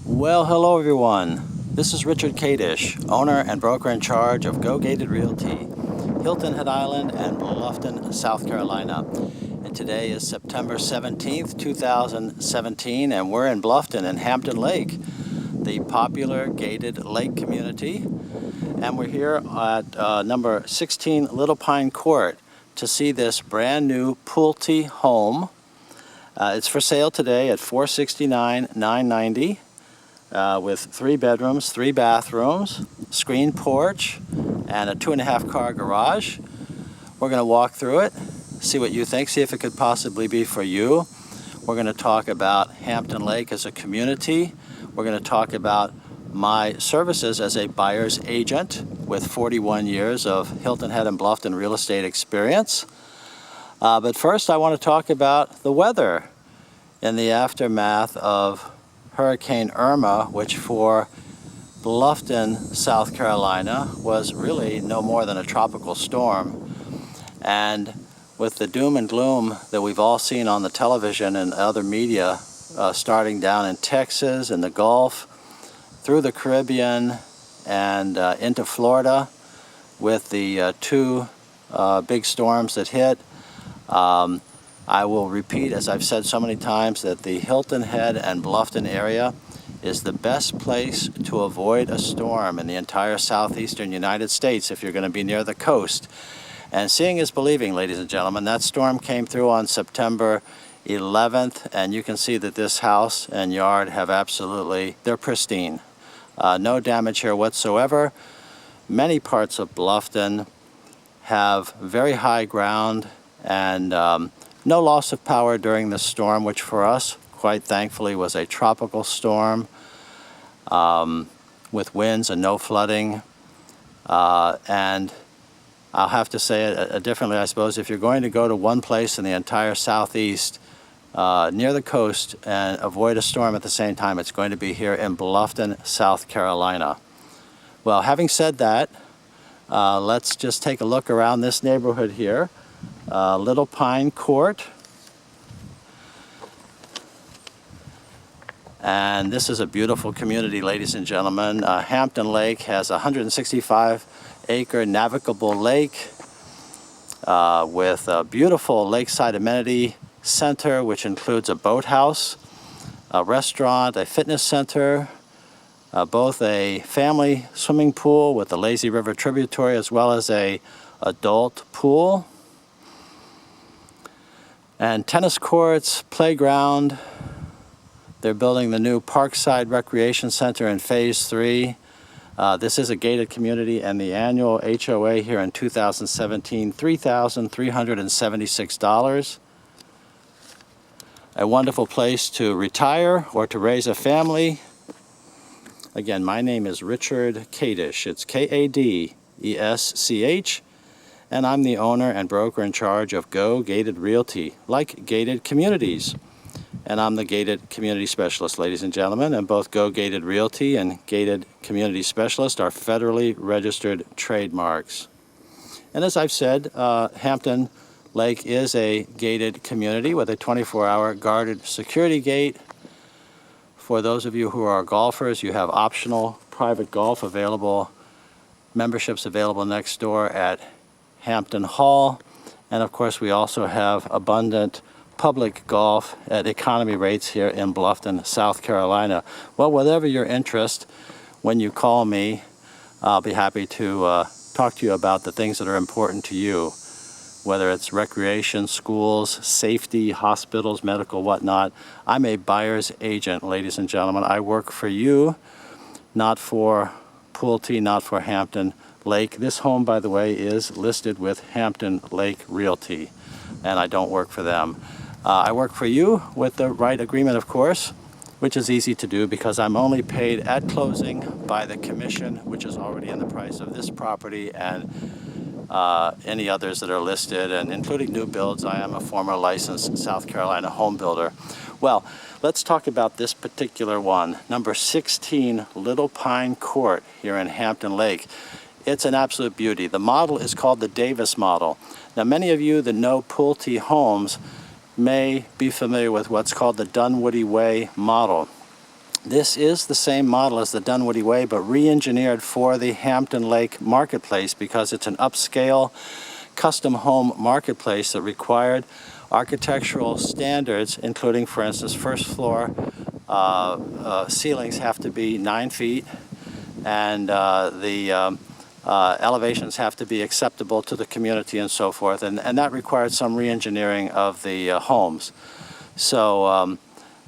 Well, hello everyone. This is Richard Cottage, owner and broker in charge of Go Gated Realty, Hilton Head Island and Bluffton, South Carolina. And today is September 17th, 2017, and we're in Bluffton in Hampton Lake, the popular gated lake community. And we're here at number 16 Little Pine Court to see this brand new Pulte home. It's for sale today at $469,990. With 3 bedrooms, 3 bathrooms, screened porch, and a 2.5 car garage. We're going to walk through it, see what you think, see if it could possibly be for you. We're going to talk about Hampton Lake as a community. We're going to talk about my services as a buyer's agent with 41 years of Hilton Head and Bluffton real estate experience. But first I want to talk about the weather in the aftermath of Hurricane Irma, which for Bluffton, South Carolina, was really no more than a tropical storm. And with the doom and gloom that we've all seen on the television and other media, starting down in Texas and the Gulf, through the Caribbean, and into Florida, with the 2 big storms that hit, I will repeat, as I've said so many times, that the Hilton Head and Bluffton area is the best place to avoid a storm in the entire southeastern United States if you're going to be near the coast. And seeing is believing, ladies and gentlemen. That storm came through on September 11th, and you can see that this house and yard have they're pristine. No damage here whatsoever. Many parts of Bluffton have very high ground and no loss of power during the storm, which for us, quite thankfully, was a tropical storm with winds and no flooding. And I'll have to say it differently, I suppose. If you're going to go to one place in the entire southeast near the coast and avoid a storm at the same time, it's going to be here in Bluffton, South Carolina. Well, having said that, let's just take a look around this neighborhood here. Little Pine Court, and this is a beautiful community, ladies and gentlemen. Hampton Lake has a 165-acre navigable lake with a beautiful lakeside amenity center, which includes a boathouse, a restaurant, a fitness center, both a family swimming pool with a lazy river tributary, as well as a adult pool, and tennis courts, playground. They're building the new Parkside Recreation Center in Phase 3. This is a gated community, and the annual HOA here in 2017, $3,376. A wonderful place to retire or to raise a family. Again, my name is Richard Cottage. It's Kadesch. And I'm the owner and broker in charge of Go Gated Realty, like gated communities. And I'm the gated community specialist, ladies and gentlemen, and both Go Gated Realty and Gated Community Specialist are federally registered trademarks. And as I've said, Hampton Lake is a gated community with a 24-hour guarded security gate. For those of you who are golfers, you have optional private golf available, memberships available next door at Hampton Hall, and of course we also have abundant public golf at economy rates here in Bluffton, South Carolina. Well, whatever your interest, when you call me, I'll be happy to talk to you about the things that are important to you, whether it's recreation, schools, safety, hospitals, medical, whatnot. I'm a buyer's agent, ladies and gentlemen. I work for you, not for Pulte, not for Hampton Lake. This home, by the way, is listed with Hampton Lake Realty, and I don't work for them. I work for you with the right agreement, of course, which is easy to do because I'm only paid at closing by the commission, which is already in the price of this property and any others that are listed, and including new builds. I am a former licensed South Carolina home builder. Well, let's talk about this particular one, number 16 Little Pine Court here in Hampton Lake. It's an absolute beauty. The model is called the Davis model. Now, many of you that know Pulte homes may be familiar with what's called the Dunwoody Way model. This is the same model as the Dunwoody Way, but re-engineered for the Hampton Lake marketplace because it's an upscale custom home marketplace that required architectural standards, including, for instance, first floor ceilings have to be 9 feet, and the elevations have to be acceptable to the community and so forth, and that required some re-engineering of the homes. So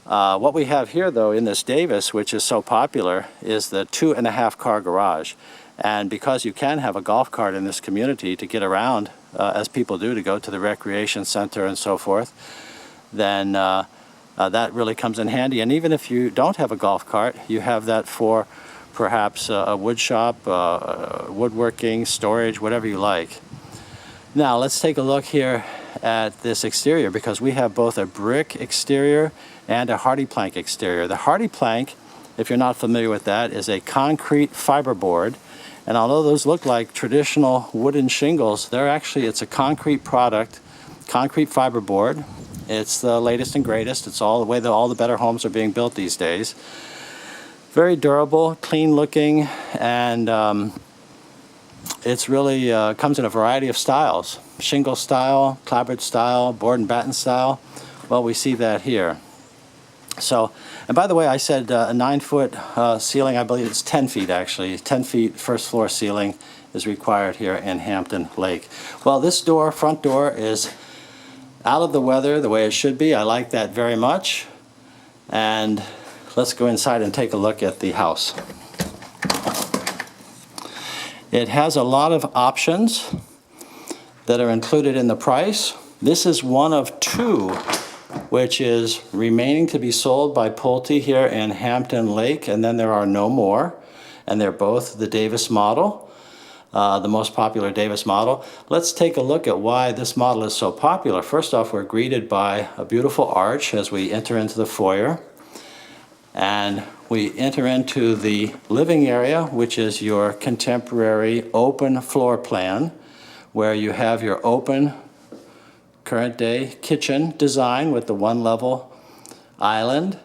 what we have here, though, in this Davis, which is so popular, is the 2.5 car garage. And because you can have a golf cart in this community to get around, as people do, to go to the recreation center and so forth, then that really comes in handy. And even if you don't have a golf cart, you have that for perhaps a wood shop, woodworking, storage, whatever you like. Now let's take a look here at this exterior, because we have both a brick exterior and a Hardiplank exterior. The Hardiplank, if you're not familiar with that, is a concrete fiberboard. And although those look like traditional wooden shingles, it's a concrete product, concrete fiberboard. It's the latest and greatest. It's all the way that all the better homes are being built these days. Very durable, clean looking, and it's really comes in a variety of styles. Shingle style, clapboard style, board and batten style. Well, we see that here. So, and by the way, I said a 9-foot ceiling. I believe it's 10 feet actually. 10 feet first floor ceiling is required here in Hampton Lake. Well, this door, front door, is out of the weather the way it should be. I like that very much. And let's go inside and take a look at the house. It has a lot of options that are included in the price. This is one of two which is remaining to be sold by Pulte here in Hampton Lake, and then there are no more, and they're both the Davis model, the most popular Davis model. Let's take a look at why this model is so popular. First off, we're greeted by a beautiful arch as we enter into the foyer, and we enter into the living area, which is your contemporary open floor plan, where you have your open current day kitchen design with the one level island,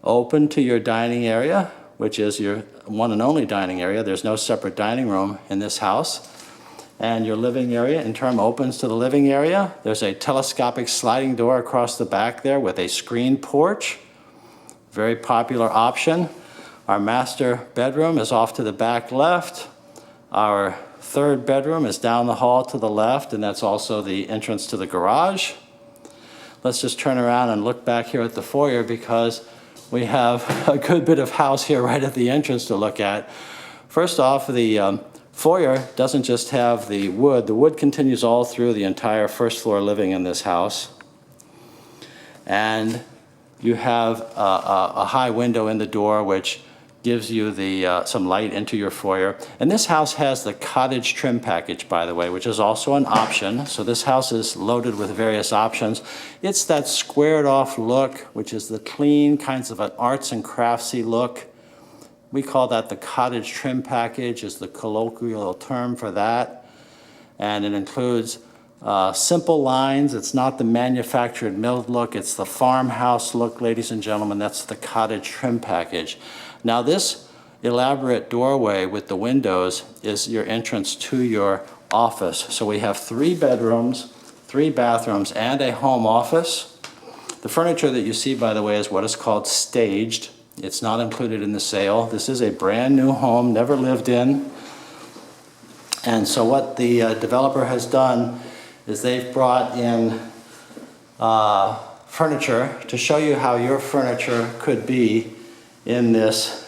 open to your dining area, which is your one and only dining area. There's no separate dining room in this house. And your living area in turn opens to the living area. There's a telescopic sliding door across the back there with a screen porch. Very popular option. Our master bedroom is off to the back left. Our third bedroom is down the hall to the left, and that's also the entrance to the garage. Let's just turn around and look back here at the foyer, because we have a good bit of house here right at the entrance to look at. First off, the foyer doesn't just have the wood. The wood continues all through the entire first floor living in this house. And you have a high window in the door, which gives you some light into your foyer. And this house has the Cottage trim package, by the way, which is also an option. So this house is loaded with various options. It's that squared off look, which is the clean kinds of an arts and craftsy look. We call that the Cottage trim package, is the colloquial term for that. And it includes simple lines. It's not the manufactured milled look. It's the farmhouse look, ladies and gentlemen. That's the Cottage trim package. Now this elaborate doorway with the windows is your entrance to your office. So we have 3 bedrooms, 3 bathrooms, and a home office. The furniture that you see, by the way, is what is called staged. It's not included in the sale. This is a brand new home, never lived in. And so what the developer has done is they've brought in furniture to show you how your furniture could be in this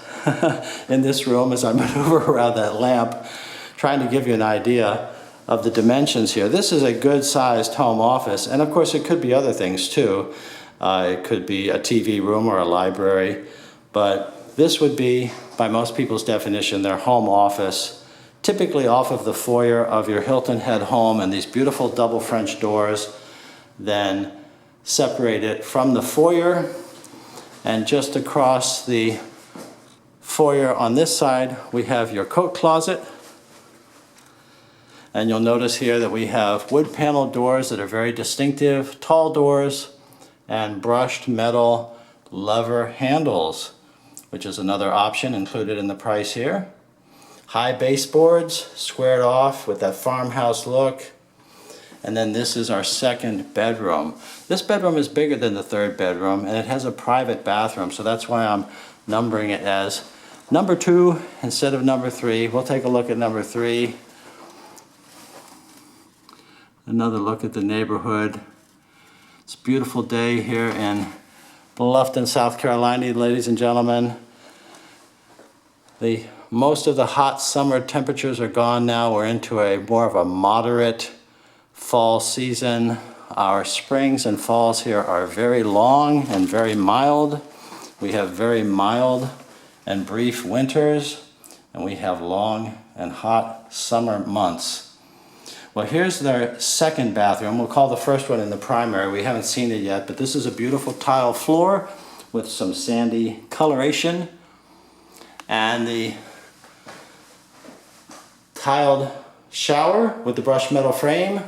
in this room, as I maneuver around that lamp, trying to give you an idea of the dimensions here. This is a good-sized home office, and of course it could be other things too. It could be a TV room or a library, but this would be, by most people's definition, their home office, typically off of the foyer of your Hilton Head home, and these beautiful double French doors then separate it from the foyer. And just across the foyer on this side, we have your coat closet. And you'll notice here that we have wood panel doors that are very distinctive, tall doors, and brushed metal lever handles, which is another option included in the price here. High baseboards, squared off with that farmhouse look. And then this is our second bedroom. This bedroom is bigger than the third bedroom, and it has a private bathroom, so that's why I'm numbering it as number 2 instead of number 3. We'll take a look at number 3. Another look at the neighborhood. It's a beautiful day here in Bluffton, South Carolina, ladies and gentlemen. Most of the hot summer temperatures are gone now. We're into more of a moderate fall season. Our springs and falls here are very long and very mild. We have very mild and brief winters, and we have long and hot summer months. Well, here's their second bathroom. We'll call the first one in the primary. We haven't seen it yet, but this is a beautiful tile floor with some sandy coloration, and the tiled shower with the brushed metal frame,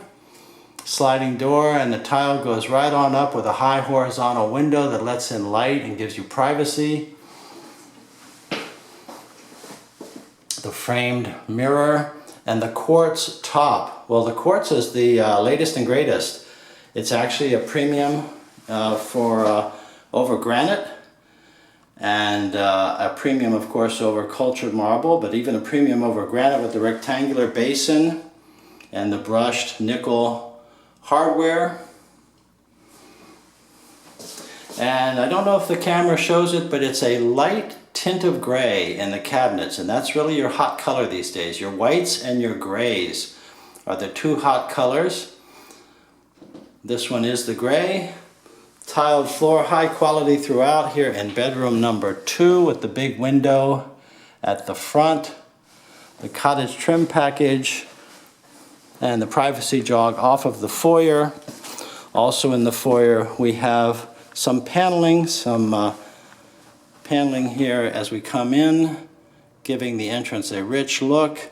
sliding door, and the tile goes right on up with a high horizontal window that lets in light and gives you privacy. The framed mirror and the quartz top. Well, the quartz is the latest and greatest. It's actually a premium over granite, and a premium, of course, over cultured marble, but even a premium over granite with the rectangular basin and the brushed nickel hardware. And I don't know if the camera shows it, but it's a light tint of gray in the cabinets, and that's really your hot color these days. Your whites and your grays are the two hot colors. This one is the gray. Tiled floor, high quality throughout here in bedroom number 2 with the big window at the front. The cottage trim package and the privacy jog off of the foyer. Also in the foyer we have some paneling, paneling here as we come in, giving the entrance a rich look.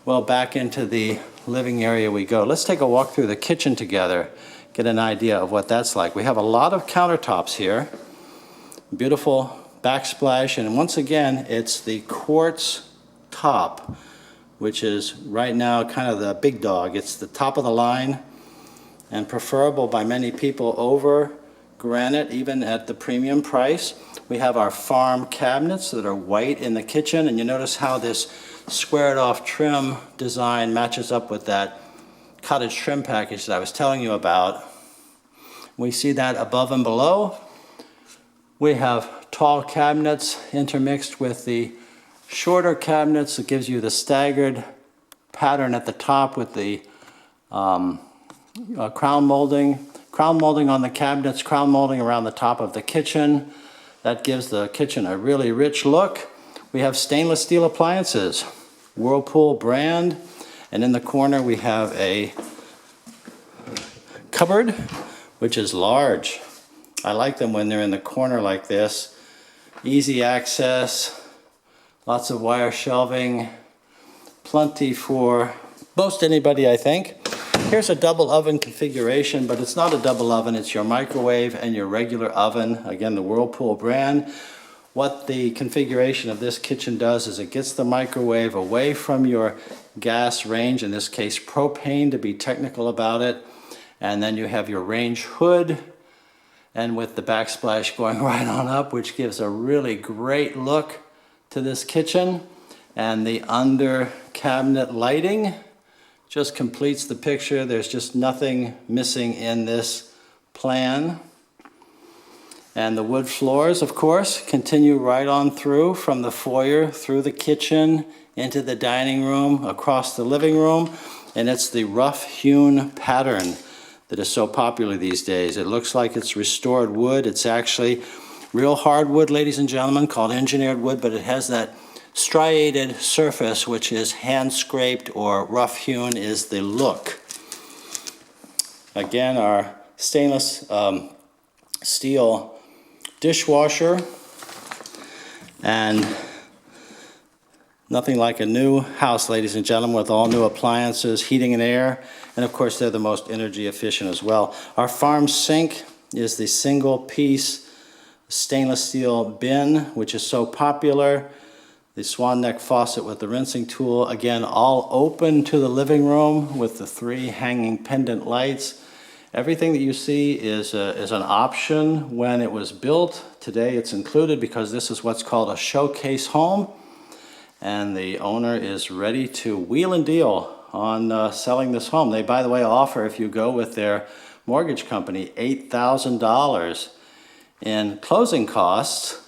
Well, back into the living area we go. Let's take a walk through the kitchen together, get an idea of what that's like. We have a lot of countertops here, beautiful backsplash, and once again it's the quartz top, which is right now kind of the big dog. It's the top of the line and preferable by many people over granite, even at the premium price. We have our farm cabinets that are white in the kitchen, and you notice how this squared off trim design matches up with that cottage trim package that I was telling you about. We see that above and below. We have tall cabinets intermixed with the shorter cabinets that gives you the staggered pattern at the top with the crown molding on the cabinets, crown molding around the top of the kitchen. That gives the kitchen a really rich look. We have stainless steel appliances, Whirlpool brand, and in the corner we have a cupboard, which is large. I like them when they're in the corner like this. Easy access, lots of wire shelving, plenty for most anybody, I think. Here's a double oven configuration, but it's not a double oven. It's your microwave and your regular oven. Again, the Whirlpool brand. What the configuration of this kitchen does is it gets the microwave away from your gas range, in this case propane to be technical about it. And then you have your range hood, and with the backsplash going right on up, which gives a really great look to this kitchen. And the under cabinet lighting just completes the picture. There's just nothing missing in this plan. And the wood floors, of course, continue right on through from the foyer, through the kitchen, into the dining room, across the living room. And it's the rough-hewn pattern that is so popular these days. It looks like it's restored wood. It's actually real hardwood, ladies and gentlemen, called engineered wood, but it has that striated surface, which is hand-scraped or rough-hewn is the look. Again, our stainless steel dishwasher, and nothing like a new house, ladies and gentlemen, with all new appliances, heating and air, and of course they're the most energy efficient as well. Our farm sink is the single piece stainless steel bin, which is so popular. The swan neck faucet with the rinsing tool, again, all open to the living room with the 3 hanging pendant lights. Everything that you see is an option when it was built. Today it's included because this is what's called a showcase home. And the owner is ready to wheel and deal on selling this home. They, by the way, offer, if you go with their mortgage company, $8,000 in closing costs.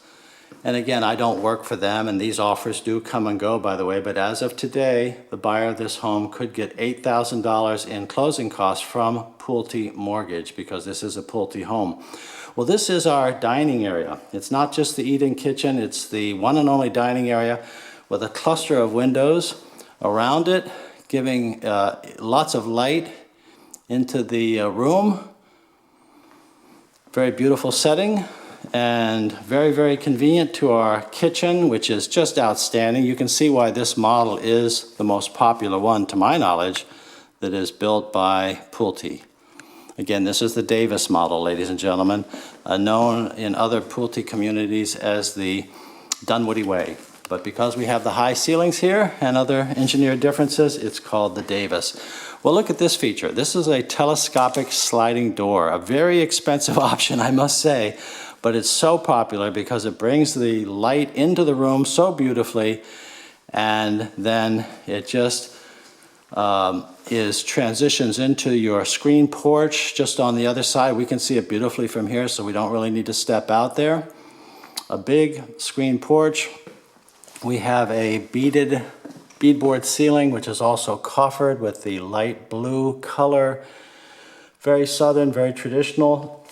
And again, I don't work for them, and these offers do come and go, by the way, but as of today, the buyer of this home could get $8,000 in closing costs from Pulte Mortgage, because this is a Pulte home. Well, this is our dining area. It's not just the eat-in kitchen, it's the one and only dining area with a cluster of windows around it, giving lots of light into the room. Very beautiful setting. And very, very convenient to our kitchen, which is just outstanding. You can see why this model is the most popular one, to my knowledge, that is built by Pulte. Again, this is the Davis model, ladies and gentlemen, known in other Pulte communities as the Dunwoody Way. But because we have the high ceilings here and other engineered differences, it's called the Davis. Well, look at this feature. This is a telescopic sliding door, a very expensive option, I must say. But it's so popular because it brings the light into the room so beautifully, and then it just transitions into your screen porch just on the other side. We can see it beautifully from here, so we don't really need to step out there. A big screen porch. We have a beadboard ceiling, which is also coffered with the light blue color. Very southern, very traditional.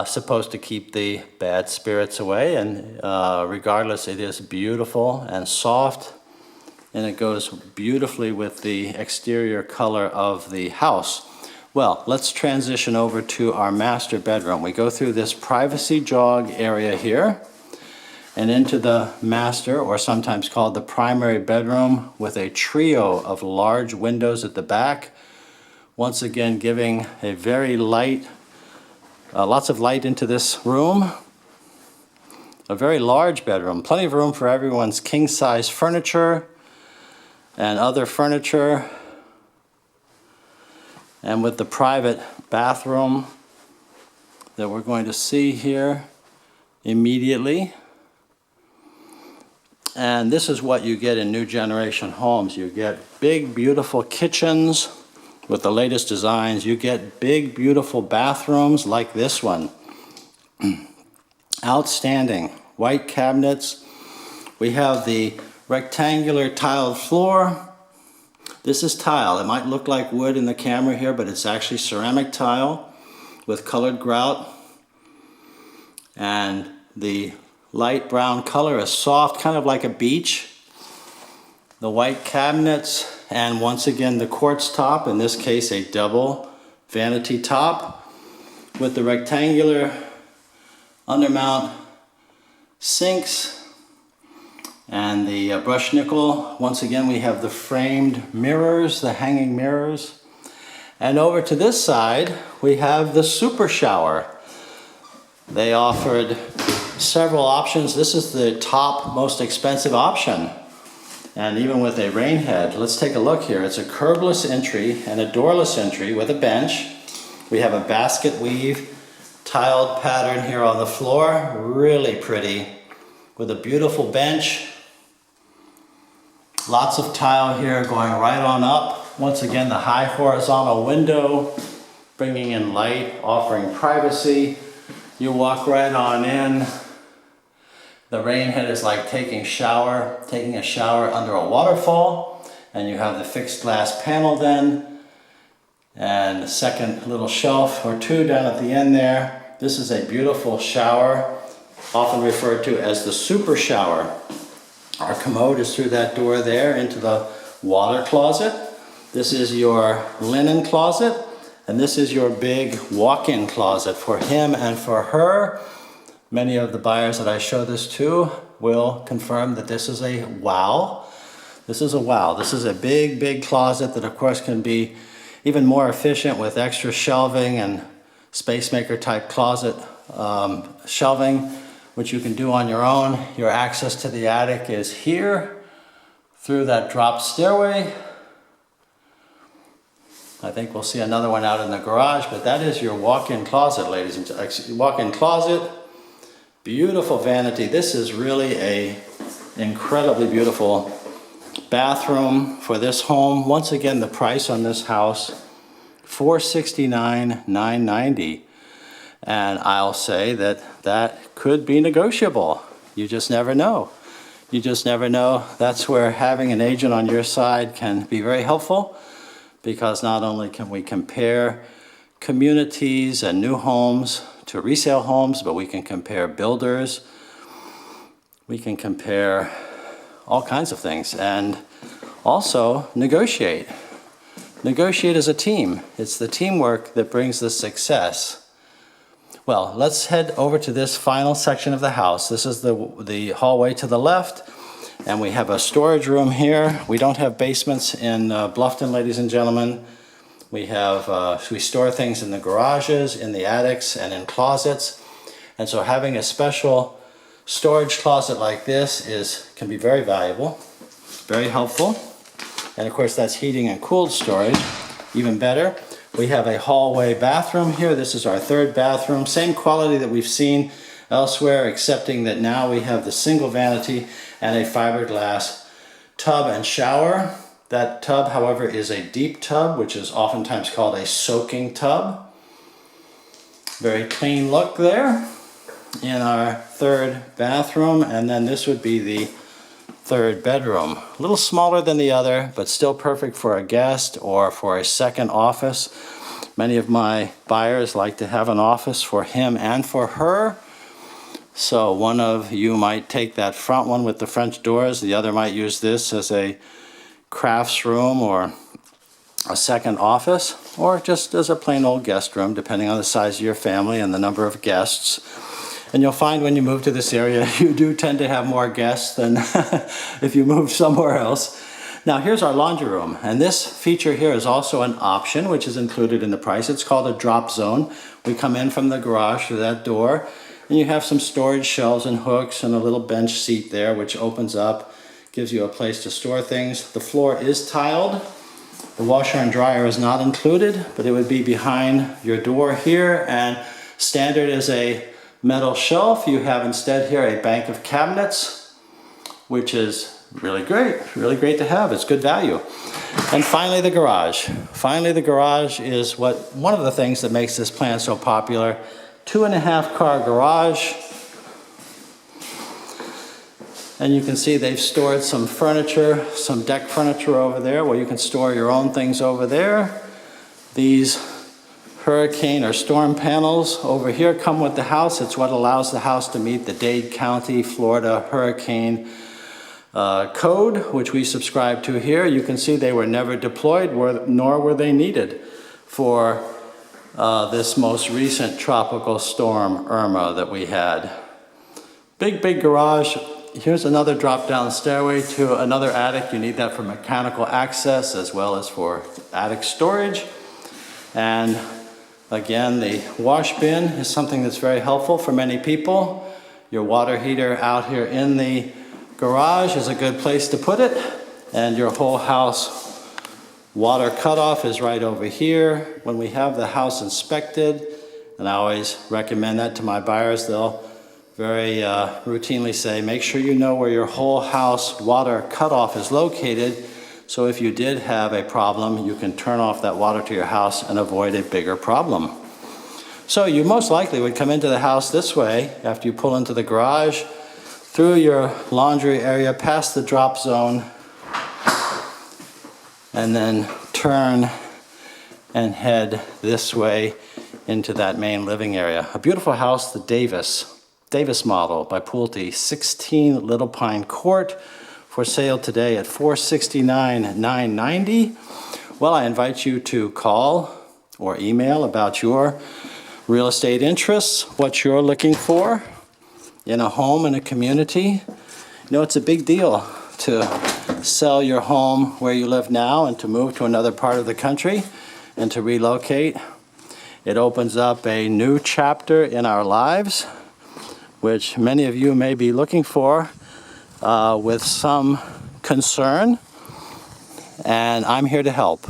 Supposed to keep the bad spirits away, and regardless, it is beautiful and soft, and it goes beautifully with the exterior color of the house. Well, let's transition over to our master bedroom. We go through this privacy jog area here and into the master, or sometimes called the primary bedroom, with a trio of large windows at the back. Once again, giving a very light lots of light into this room. A very large bedroom, plenty of room for everyone's king-size furniture and other furniture. And with the private bathroom that we're going to see here immediately. And this is what you get in new generation homes. You get big, beautiful kitchens with the latest designs. You get big, beautiful bathrooms like this one. Outstanding. White cabinets. We have the rectangular tiled floor. This is tile. It might look like wood in the camera here, but it's actually ceramic tile with colored grout. And the light brown color is soft, kind of like a beach. The white cabinets, and once again the quartz top, in this case a double vanity top with the rectangular undermount sinks and the brushed nickel. Once again we have the framed mirrors, the hanging mirrors. And over to this side we have the super shower. They offered several options. This is the top most expensive option. And even with a rain head, let's take a look here. It's a curbless entry and a doorless entry with a bench. We have a basket weave tiled pattern here on the floor. Really pretty, with a beautiful bench. Lots of tile here going right on up. Once again, the high horizontal window, bringing in light, offering privacy. You walk right on in. The rain head is like taking a shower under a waterfall, and you have the fixed glass panel then, and a second little shelf or two down at the end there. This is a beautiful shower, often referred to as the super shower. Our commode is through that door there into the water closet. This is your linen closet, and this is your big walk-in closet for him and for her. Many of the buyers that I show this to will confirm that this is a wow. This is a wow. This is a big, big closet that of course can be even more efficient with extra shelving and space maker type closet shelving, which you can do on your own. Your access to the attic is here through that drop stairway. I think we'll see another one out in the garage, but that is your walk-in closet, ladies and gentlemen. Walk-in closet, beautiful vanity. This is really a incredibly beautiful bathroom for this home. Once again, the price on this house, $469,990. And I'll say that that could be negotiable. You just never know. You just never know. That's where having an agent on your side can be very helpful, because not only can we compare communities and new homes to resale homes, but we can compare builders. We can compare all kinds of things, and also negotiate. Negotiate as a team. It's the teamwork that brings the success. Well, let's head over to this final section of the house. This is the hallway to the left, and we have a storage room here. We don't have basements in Bluffton, ladies and gentlemen. We store things in the garages, in the attics, and in closets. And so having a special storage closet like this can be very valuable, very helpful. And of course, that's heating and cooled storage, even better. We have a hallway bathroom here. This is our third bathroom. Same quality that we've seen elsewhere, excepting that now we have the single vanity and a fiberglass tub and shower. That tub, however, is a deep tub, which is oftentimes called a soaking tub. Very clean look there in our third bathroom. And then this would be the third bedroom. A little smaller than the other, but still perfect for a guest or for a second office. Many of my buyers like to have an office for him and for her. So one of you might take that front one with the French doors. The other might use this as a crafts room or a second office, or just as a plain old guest room, depending on the size of your family and the number of guests. And you'll find when you move to this area, you do tend to have more guests than if you move somewhere else. Now here's our laundry room, and this feature here is also an option, which is included in the price. It's called a drop zone. We come in from the garage through that door, and you have some storage shelves and hooks and a little bench seat there, which opens up, gives you a place to store things. The floor is tiled. The washer and dryer is not included, but it would be behind your door here, and standard is a metal shelf. You have instead here a bank of cabinets, which is really great to have. It's good value. And finally, the garage. Finally, the garage is one of the things that makes this plan so popular. 2.5 car garage. And you can see they've stored some furniture, some deck furniture over there, where you can store your own things over there. These hurricane or storm panels over here come with the house. It's what allows the house to meet the Dade County, Florida hurricane code, which we subscribe to here. You can see they were never deployed, nor were they needed for this most recent tropical storm Irma that we had. Big garage. Here's another drop down stairway to another attic. You need that for mechanical access as well as for attic storage. And again, the wash bin is something that's very helpful for many people. Your water heater out here in the garage is a good place to put it. And your whole house water cutoff is right over here. When we have the house inspected, and I always recommend that to my buyers, they'll very routinely say, make sure you know where your whole house water cutoff is located. So if you did have a problem, you can turn off that water to your house and avoid a bigger problem. So you most likely would come into the house this way after you pull into the garage, through your laundry area, past the drop zone, and then turn and head this way into that main living area. A beautiful house, the Davis model by Pulte, 16 Little Pine Court, for sale today at $469,990. Well, I invite you to call or email about your real estate interests, what you're looking for in a home in a community. You know, it's a big deal to sell your home where you live now and to move to another part of the country and to relocate. It opens up a new chapter in our lives, which many of you may be looking for with some concern, and I'm here to help.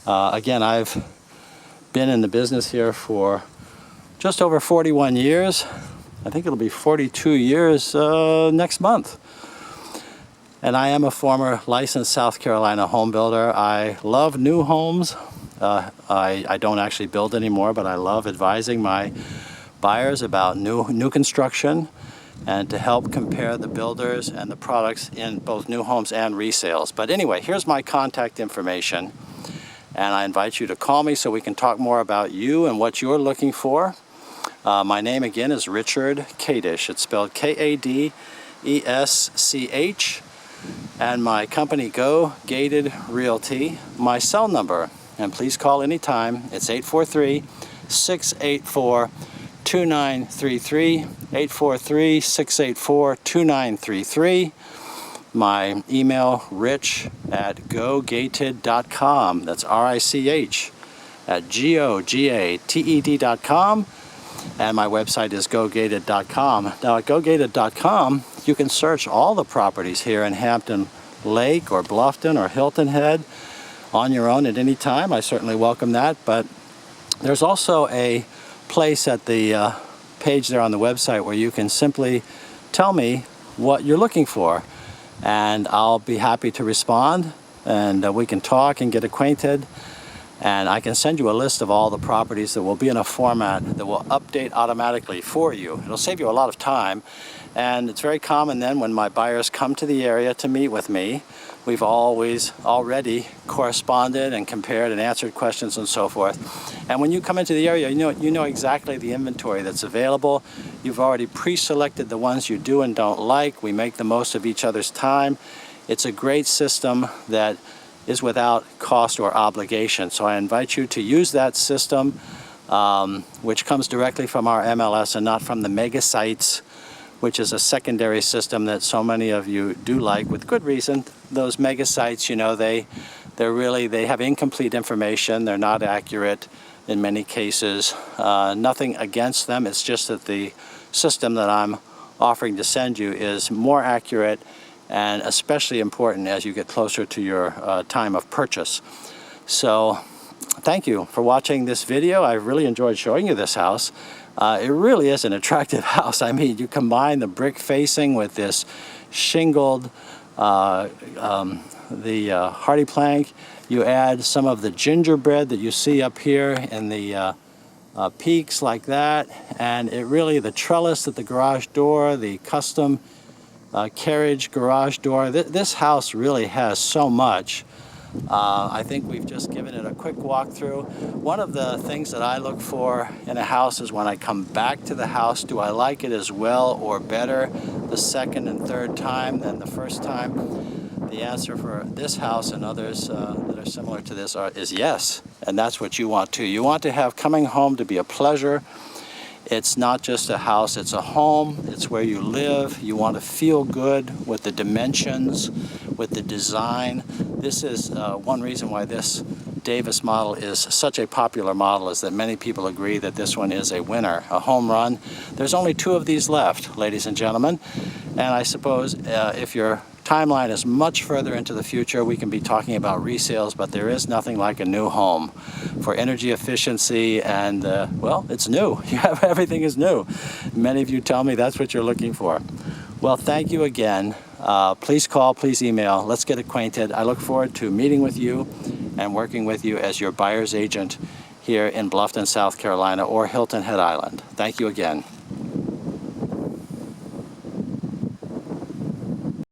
Again, I've been in the business here for just over 41 years. I think it'll be 42 years next month. And I am a former licensed South Carolina home builder. I love new homes. I don't actually build anymore, but I love advising my buyers about new construction and to help compare the builders and the products in both new homes and resales. But anyway, here's my contact information, and I invite you to call me so we can talk more about you and what you're looking for. My name again is Richard Kadish. It's spelled Kadesch, and my company Go Gated Realty. My cell number, and please call anytime, it's 843-684-2933, 843-684-2933. My email, rich@gogated.com. That's RICH @GOGATED.com. And my website is gogated.com. Now at gogated.com, you can search all the properties here in Hampton Lake or Bluffton or Hilton Head on your own at any time. I certainly welcome that. But there's also a place at the page there on the website where you can simply tell me what you're looking for, and I'll be happy to respond, and we can talk and get acquainted. And I can send you a list of all the properties that will be in a format that will update automatically for you. It'll save you a lot of time. And it's very common then when my buyers come to the area to meet with me, we've already corresponded and compared and answered questions and so forth. And when you come into the area, you know exactly the inventory that's available. You've already pre-selected the ones you do and don't like. We make the most of each other's time. It's a great system that is without cost or obligation. So I invite you to use that system, which comes directly from our MLS and not from the mega sites, which is a secondary system that so many of you do like, with good reason. Those mega sites, they have incomplete information. They're not accurate in many cases. Nothing against them. It's just that the system that I'm offering to send you is more accurate, and especially important as you get closer to your time of purchase. So thank you for watching this video. I really enjoyed showing you this house. It really is an attractive house. I mean, you combine the brick facing with this shingled, the Hardiplank. You add some of the gingerbread that you see up here in the peaks like that, and the trellis at the garage door, the custom carriage garage door. This house really has so much. I think we've just given it a quick walkthrough. One of the things that I look for in a house is when I come back to the house, do I like it as well or better the second and third time than the first time? The answer for this house and others that are similar to this is yes, and that's what you want too. You want to have coming home to be a pleasure. It's not just a house, it's a home. It's where you live. You want to feel good with the dimensions, with the design. This is one reason why this Davis model is such a popular model, is that many people agree that this one is a winner, a home run. There's only 2 of these left, ladies and gentlemen. And I suppose if your timeline is much further into the future, we can be talking about resales, but there is nothing like a new home for energy efficiency, and well, it's new. Everything is new. Many of you tell me that's what you're looking for. Well, thank you again. Please call, please email. Let's get acquainted. I look forward to meeting with you and working with you as your buyer's agent here in Bluffton, South Carolina, or Hilton Head Island. Thank you again.